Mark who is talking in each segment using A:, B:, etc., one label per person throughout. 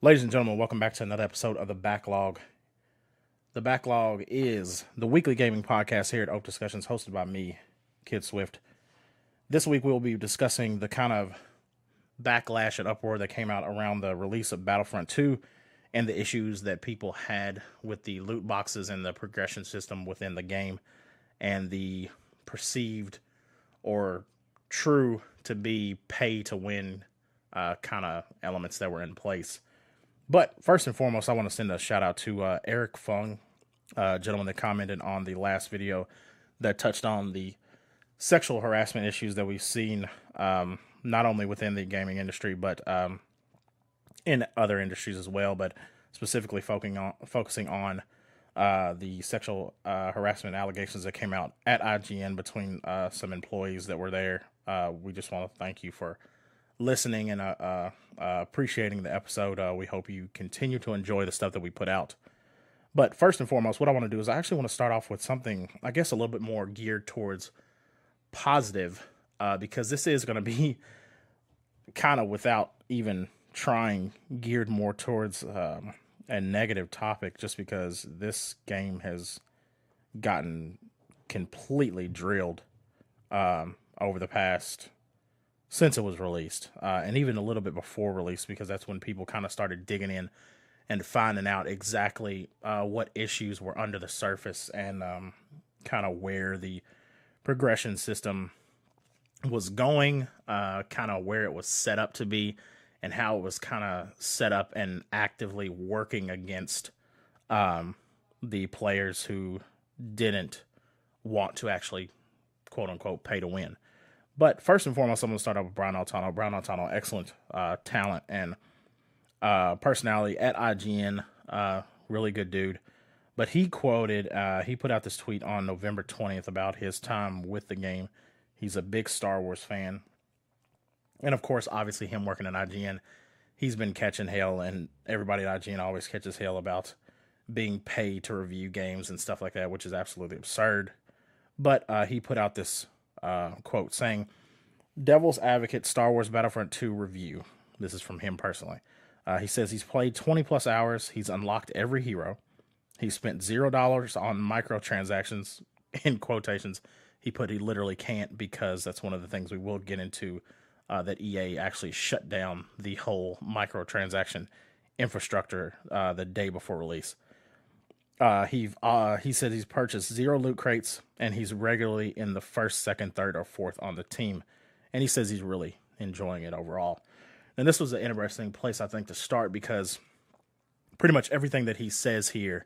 A: Ladies and gentlemen, welcome back to another episode of The Backlog. The Backlog is the weekly gaming podcast here at Oafdiscussions, hosted by me, Kid Swift. This week we'll be discussing the kind of backlash and uproar that came out around the release of Battlefront 2 and the issues that people had with the loot boxes and the progression system within the game and the perceived or true to be pay to win kind of elements that were in place. But first and foremost, I want to send a shout out to Eric Fung, gentleman that commented on the last video that touched on the sexual harassment issues that we've seen, not only within the gaming industry, but in other industries as well, but specifically focusing on the sexual harassment allegations that came out at IGN between some employees that were there. We just want to thank you for listening and appreciating the episode. We hope you continue to enjoy the stuff that we put out. But first and foremost, what I want to do is I actually want to start off with something, I guess, a little bit more geared towards positive, because this is going to be kind of, without even trying, geared more towards a negative topic, just because this game has gotten completely drilled over the past, since it was released, and even a little bit before release, because that's when people kind of started digging in and finding out exactly what issues were under the surface and kind of where the progression system was going, kind of where it was set up to be, and how it was kind of set up and actively working against the players who didn't want to actually, quote unquote, pay to win. But first and foremost, I'm going to start off with Brian Altano. Brian Altano, excellent talent and personality at IGN. Really good dude. But he quoted, he put out this tweet on November 20th about his time with the game. He's a big Star Wars fan. And of course, obviously him working at IGN, he's been catching hell, and everybody at IGN always catches hell about being paid to review games and stuff like that, which is absolutely absurd. But he put out this quote saying, "Devil's Advocate Star Wars Battlefront 2 review." This is from him personally. He says he's played 20 plus hours. He's unlocked every hero. He spent $0 on microtransactions, in quotations. He literally can't, because that's one of the things we will get into, that EA actually shut down the whole microtransaction infrastructure the day before release. He said he's purchased 0 loot crates, and he's regularly in the first, second, third, or fourth on the team. And he says he's really enjoying it overall. And this was an interesting place, I think, to start, because pretty much everything that he says here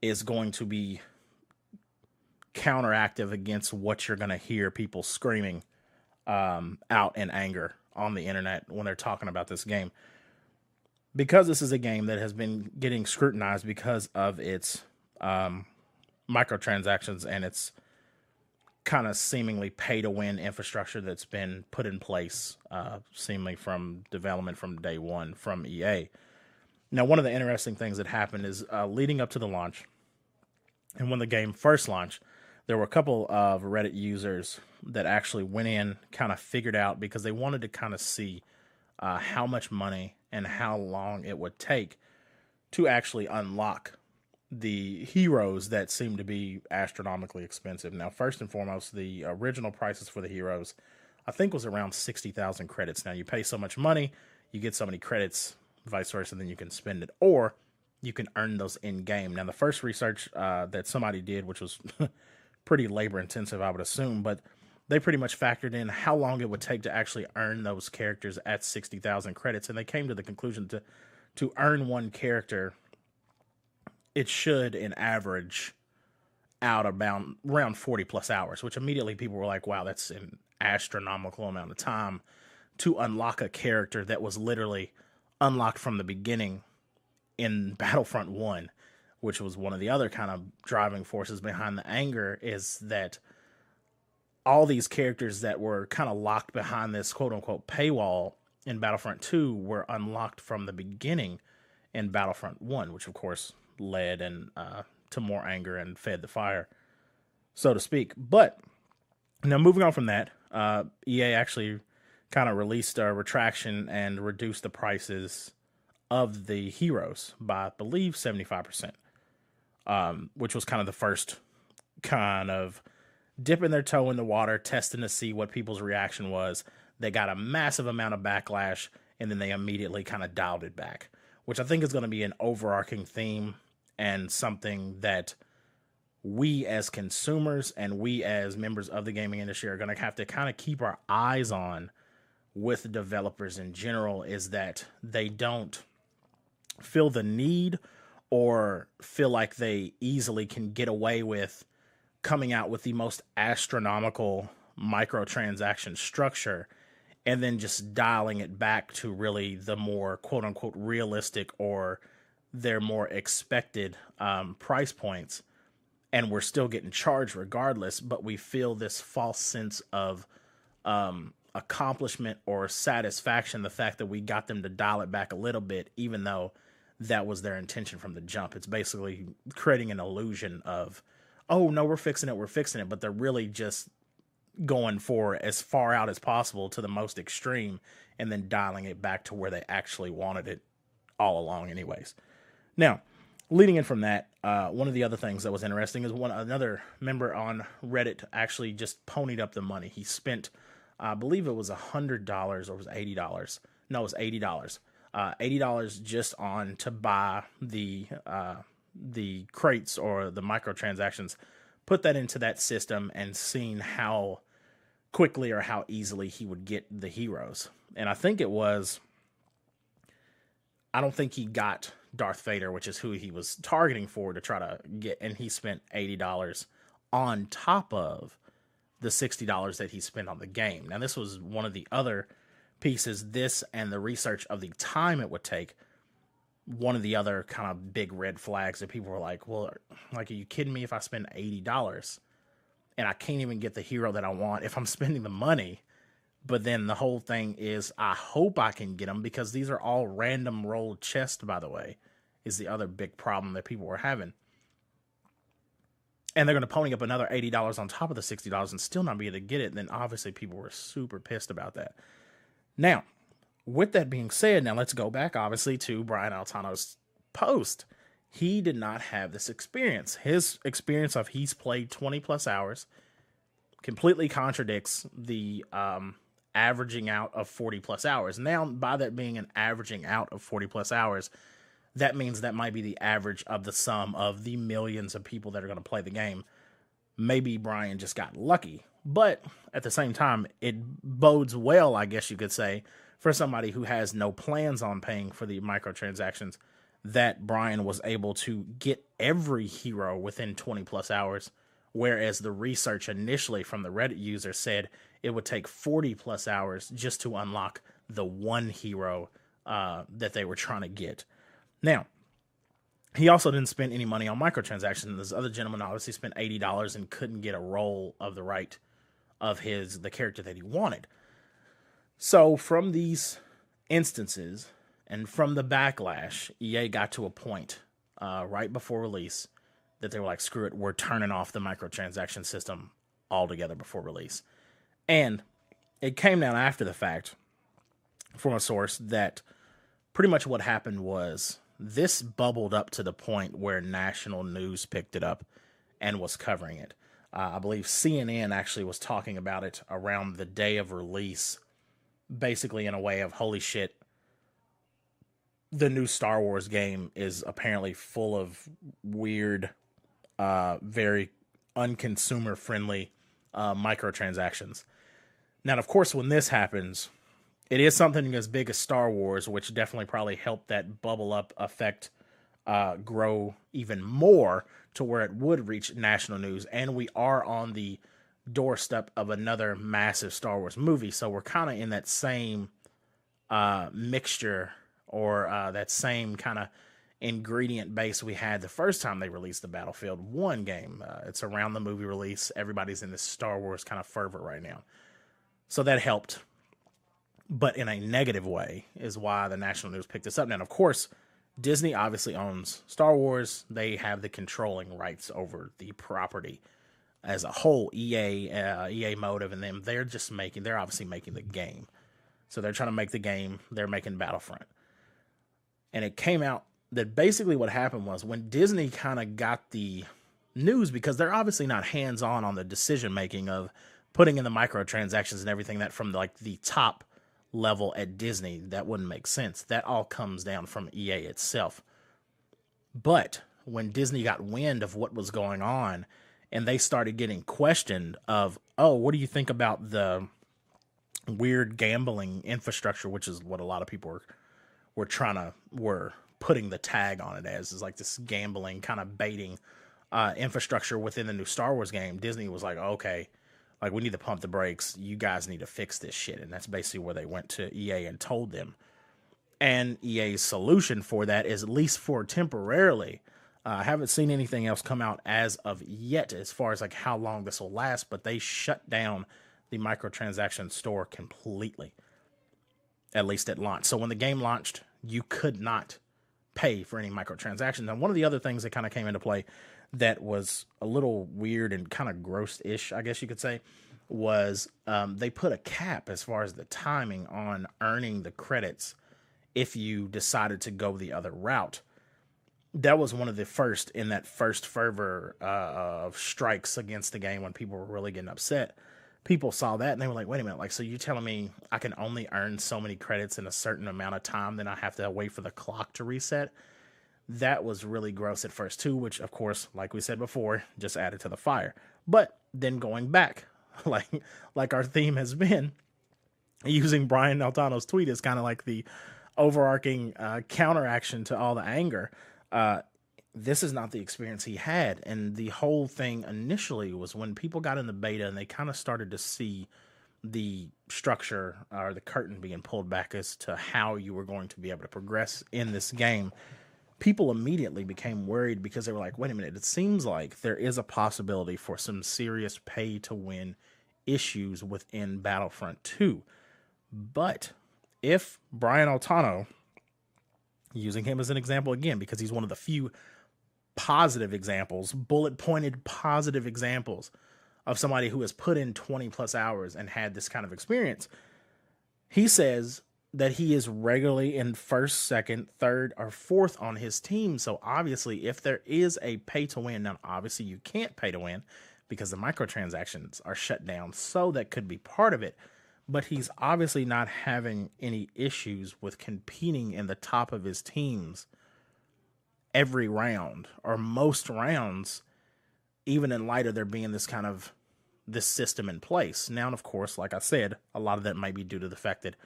A: is going to be counteractive against what you're going to hear people screaming out in anger on the internet when they're talking about this game. Because this is a game that has been getting scrutinized because of its microtransactions and its kind of seemingly pay-to-win infrastructure that's been put in place, seemingly from development from day one from EA. Now, one of the interesting things that happened is leading up to the launch, and when the game first launched, there were a couple of Reddit users that actually went in, kind of figured out, because they wanted to kind of see how much money and how long it would take to actually unlock the heroes that seem to be astronomically expensive. Now, first and foremost, the original prices for the heroes, I think, was around 60,000 credits. Now, you pay so much money, you get so many credits, vice versa, then you can spend it, or you can earn those in-game. Now, the first research that somebody did, which was pretty labor-intensive, I would assume, but they pretty much factored in how long it would take to actually earn those characters at 60,000 credits, and they came to the conclusion to earn one character, it should, in average, out about around 40 plus hours, which immediately people were like, wow, that's an astronomical amount of time to unlock a character that was literally unlocked from the beginning in Battlefront 1, which was one of the other kind of driving forces behind the anger, is that all these characters that were kind of locked behind this quote-unquote paywall in Battlefront 2 were unlocked from the beginning in Battlefront 1, which of course led and to more anger and fed the fire, so to speak. But now, moving on from that, EA actually kind of released a retraction and reduced the prices of the heroes by, I believe, 75%, which was kind of the first kind of dipping their toe in the water, testing to see what people's reaction was. They got a massive amount of backlash, and then they immediately kind of dialed it back, which I think is going to be an overarching theme and something that we as consumers and we as members of the gaming industry are going to have to kind of keep our eyes on with developers in general, is that they don't feel the need or feel like they easily can get away with coming out with the most astronomical microtransaction structure and then just dialing it back to really the more quote unquote realistic or their more expected price points. And we're still getting charged regardless, but we feel this false sense of accomplishment or satisfaction, the fact that we got them to dial it back a little bit, even though that was their intention from the jump. It's basically creating an illusion of, oh, no, we're fixing it, but they're really just going for as far out as possible to the most extreme and then dialing it back to where they actually wanted it all along anyways. Now, leading in from that, one of the other things that was interesting is another member on Reddit actually just ponied up the money. He spent, I believe it was $100 or it was $80. No, it was $80. $80 just on to buy the crates or the microtransactions, put that into that system and seeing how quickly or how easily he would get the heroes. And I don't think he got Darth Vader, which is who he was targeting for to try to get, and he spent $80 on top of the $60 that he spent on the game. Now, this was one of the other pieces, this and the research of the time it would take. One of the other kind of big red flags that people were like, well, like, are you kidding me? If I spend $80 and I can't even get the hero that I want if I'm spending the money. But then the whole thing is, I hope I can get them because these are all random rolled chests, by the way, is the other big problem that people were having. And they're going to pony up another $80 on top of the $60 and still not be able to get it. Then obviously people were super pissed about that. Now, with that being said, now let's go back, obviously, to Brian Altano's post. He did not have this experience. His experience of he's played 20 plus hours completely contradicts the averaging out of 40 plus hours. Now, by that being an averaging out of 40 plus hours, that means that might be the average of the sum of the millions of people that are going to play the game. Maybe Brian just got lucky. But at the same time, it bodes well, I guess you could say, for somebody who has no plans on paying for the microtransactions, that Brian was able to get every hero within 20 plus hours, whereas the research initially from the Reddit user said it would take 40 plus hours just to unlock the one hero that they were trying to get. Now, he also didn't spend any money on microtransactions. This other gentleman obviously spent $80 and couldn't get a roll of the right of the character that he wanted. So from these instances and from the backlash, EA got to a point right before release that they were like, screw it, we're turning off the microtransaction system altogether before release. And it came down after the fact from a source that pretty much what happened was this bubbled up to the point where national news picked it up and was covering it. I believe CNN actually was talking about it around the day of release, basically in a way of, holy shit, the new Star Wars game is apparently full of weird, very unconsumer friendly microtransactions. Now, of course, when this happens, it is something as big as Star Wars, which definitely probably helped that bubble up effect grow even more to where it would reach national news. And we are on the doorstep of another massive Star Wars movie. So we're kind of in that same mixture or that same kind of ingredient base we had the first time they released the Battlefield 1 game. It's around the movie release. Everybody's in this Star Wars kind of fervor right now. So that helped. But in a negative way is why the national news picked this up. Now, of course, Disney obviously owns Star Wars. They have the controlling rights over the property as a whole. EA Motive and them, they're obviously making the game. So they're trying to make the game. They're making Battlefront. And it came out that basically what happened was when Disney kind of got the news, because they're obviously not hands-on on the decision-making of putting in the microtransactions and everything that from like the top level at Disney, that wouldn't make sense. That all comes down from EA itself. But when Disney got wind of what was going on and they started getting questioned of, oh, what do you think about the weird gambling infrastructure, which is what a lot of people were putting the tag on it as, is like this gambling kind of baiting infrastructure within the new Star Wars game. Disney was like, okay, like we need to pump the brakes. You guys need to fix this shit. And that's basically where they went to EA and told them. And EA's solution for that is, at least for temporarily, I haven't seen anything else come out as of yet as far as like how long this will last, but they shut down the microtransaction store completely, at least at launch. So when the game launched, you could not pay for any microtransactions. And one of the other things that kind of came into play that was a little weird and kind of gross-ish, I guess you could say, was they put a cap as far as the timing on earning the credits if you decided to go the other route. That was one of the first in that first fervor of strikes against the game when people were really getting upset. People saw that and they were like, wait a minute, like, so you're telling me I can only earn so many credits in a certain amount of time, then I have to wait for the clock to reset? That was really gross at first too, which of course, like we said before, just added to the fire. But then going back, like our theme has been, using Brian Altano's tweet is kind of like the overarching counteraction to all the anger. This is not the experience he had. And the whole thing initially was when people got in the beta and they kind of started to see the structure or the curtain being pulled back as to how you were going to be able to progress in this game. People immediately became worried because they were like, wait a minute, it seems like there is a possibility for some serious pay to win issues within Battlefront 2. But if Brian Altano, using him as an example again, because he's one of the few positive examples, bullet-pointed positive examples of somebody who has put in 20 plus hours and had this kind of experience, he says that he is regularly in first, second, third, or fourth on his team. So obviously, if there is a pay to win, now obviously you can't pay to win because the microtransactions are shut down, so that could be part of it. But he's obviously not having any issues with competing in the top of his teams every round or most rounds, even in light of there being this kind of this system in place. Now, of course, like I said, a lot of that might be due to the fact that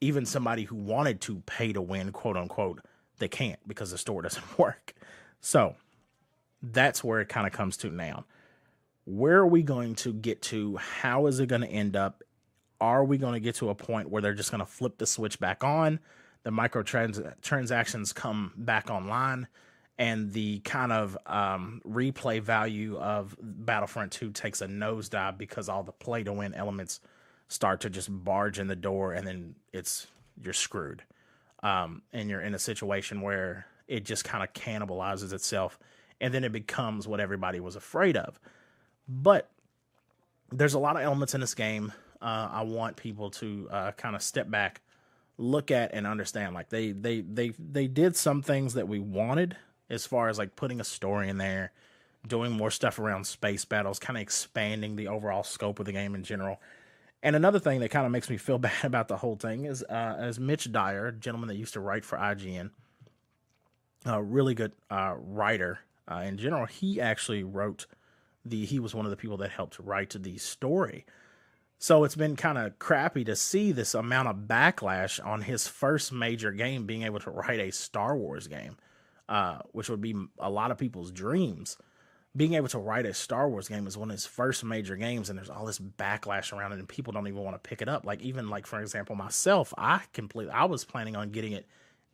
A: even somebody who wanted to pay to win, quote unquote, they can't because the store doesn't work. So that's where it kind of comes to now. Where are we going to get to? How is it going to end up? Are we going to get to a point where they're just going to flip the switch back on, the microtransactions come back online, and the kind of replay value of Battlefront 2 takes a nosedive because all the play-to-win elements start to just barge in the door, and then you're screwed. And you're in a situation where it just kind of cannibalizes itself, and then it becomes what everybody was afraid of. But there's a lot of elements in this game I want people to kind of step back, look at, and understand. Like they did some things that we wanted, as far as like putting a story in there, doing more stuff around space battles, kind of expanding the overall scope of the game in general. And another thing that kind of makes me feel bad about the whole thing is, as Mitch Dyer, a gentleman that used to write for IGN, a really good writer in general, he actually he was one of the people that helped write the story. So it's been kind of crappy to see this amount of backlash on his first major game being able to write a Star Wars game, which would be a lot of people's dreams. Being able to write a Star Wars game is one of his first major games, and there's all this backlash around it, and people don't even want to pick it up. Like, even like, for example, myself, I was planning on getting it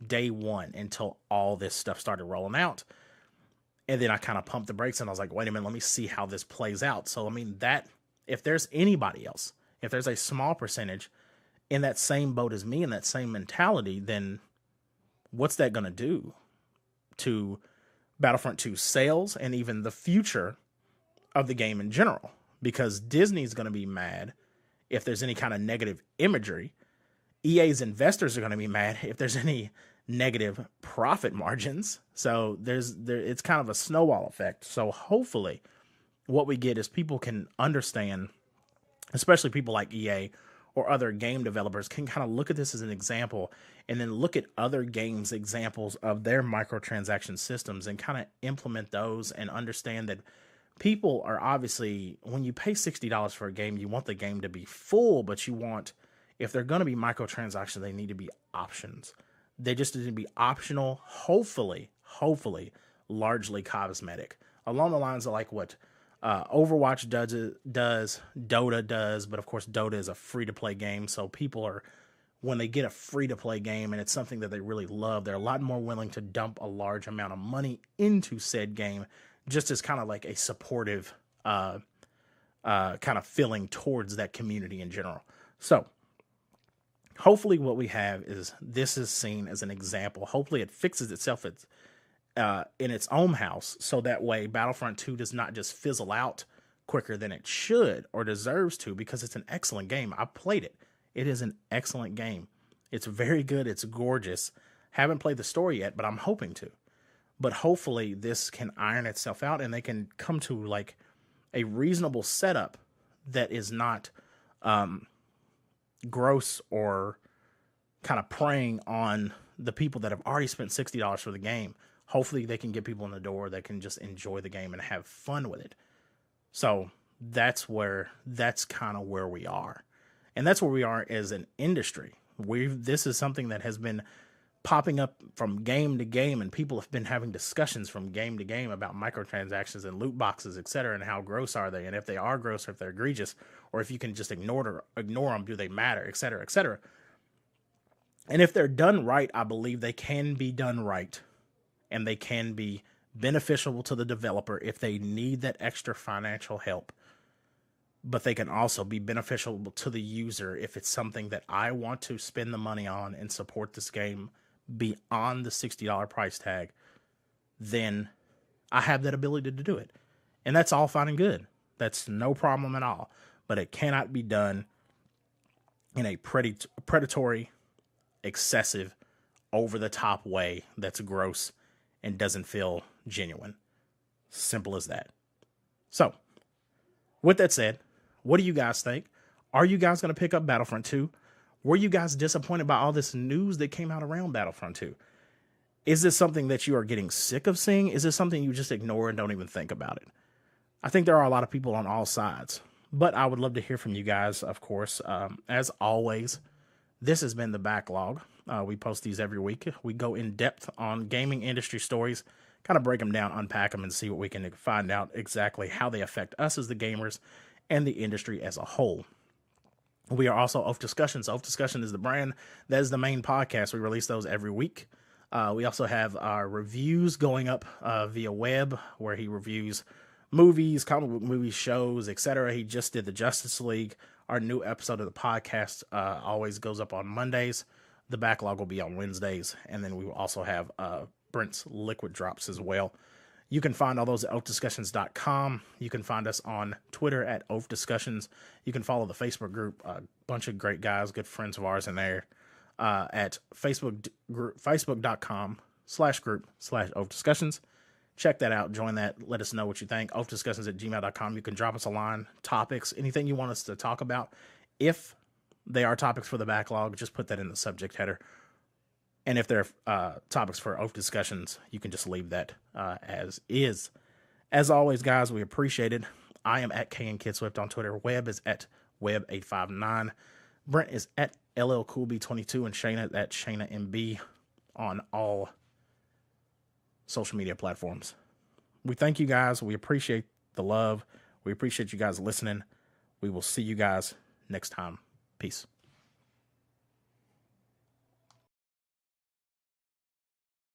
A: day one until all this stuff started rolling out. And then I kind of pumped the brakes, and I was like, wait a minute, let me see how this plays out. So, I mean, if there's anybody else, if there's a small percentage in that same boat as me, in that same mentality, then what's that going to do to Battlefront 2 sales and even the future of the game in general? Because Disney's going to be mad if there's any kind of negative imagery. EA's investors are going to be mad if there's any negative profit margins. So it's kind of a snowball effect. So hopefully what we get is people can understand, especially people like EA or other game developers, can kind of look at this as an example and then look at other games examples of their microtransaction systems and kind of implement those and understand that people are obviously, when you pay $60 for a game, you want the game to be full, but you want, if they're going to be microtransactions, they need to be options. They just need to be optional, hopefully, largely cosmetic, along the lines of like what Overwatch does, Dota does, but of course Dota is a free-to-play game, so people are, when they get a free-to-play game and it's something that they really love, they're a lot more willing to dump a large amount of money into said game, just as kind of like a supportive kind of feeling towards that community in general. So hopefully what we have is this is seen as an example. Hopefully it fixes itself in its own house, so that way Battlefront 2 does not just fizzle out quicker than it should or deserves to, because it's an excellent game. I played it. It is an excellent game. It's very good. It's gorgeous. Haven't played the story yet, but I'm hoping to. But hopefully this can iron itself out and they can come to like a reasonable setup that is not gross or kind of preying on the people that have already spent $60 for the game. Hopefully they can get people in the door that can just enjoy the game and have fun with it. So that's kind of where we are. And that's where we are as an industry. This is something that has been popping up from game to game, and people have been having discussions from game to game about microtransactions and loot boxes, etc., and how gross are they, and if they are gross or if they're egregious, or if you can just ignore them, do they matter, etc., etc. And if they're done right, I believe they can be done right, and they can be beneficial to the developer if they need that extra financial help. But they can also be beneficial to the user if it's something that I want to spend the money on and support this game beyond the $60 price tag. Then I have that ability to do it. And that's all fine and good. That's no problem at all. But it cannot be done in a predatory, excessive, over-the-top way that's gross and doesn't feel genuine. Simple as that. So, with that said, what do you guys think? Are you guys going to pick up Battlefront 2? Were you guys disappointed by all this news that came out around Battlefront 2? Is this something that you are getting sick of seeing? Is this something you just ignore and don't even think about it? I think there are a lot of people on all sides, but I would love to hear from you guys, of course. As always, this has been The Backlog. We post these every week. We go in depth on gaming industry stories, kind of break them down, unpack them, and see what we can find out exactly how they affect us as the gamers and the industry as a whole. We are also Oafdiscussions. Oafdiscussion is the brand. That is the main podcast. We release those every week. We also have our reviews going up via web, where he reviews movies, comic book movies, shows, etc. He just did the Justice League. Our new episode of the podcast always goes up on Mondays. The Backlog will be on Wednesdays. And then we will also have Brent's Liquid Drops as well. You can find all those at oafdiscussions.com. You can find us on Twitter at Oafdiscussions. You can follow the Facebook group, a bunch of great guys, good friends of ours in there, at facebook.com/group/Oafdiscussions. Check that out. Join that. Let us know what you think. Oafdiscussions@gmail.com. You can drop us a line, topics, anything you want us to talk about. If they are topics for the Backlog, just put that in the subject header. And if they're topics for Oafdiscussions, you can just leave that as is. As always, guys, we appreciate it. I am at KNKidSwift on Twitter. Webb is at Webb859. Brent is at LLCoolB22, and Shayna at ShaynaMB on all social media platforms. We thank you guys. We appreciate the love. We appreciate you guys listening. We will see you guys next time. Peace.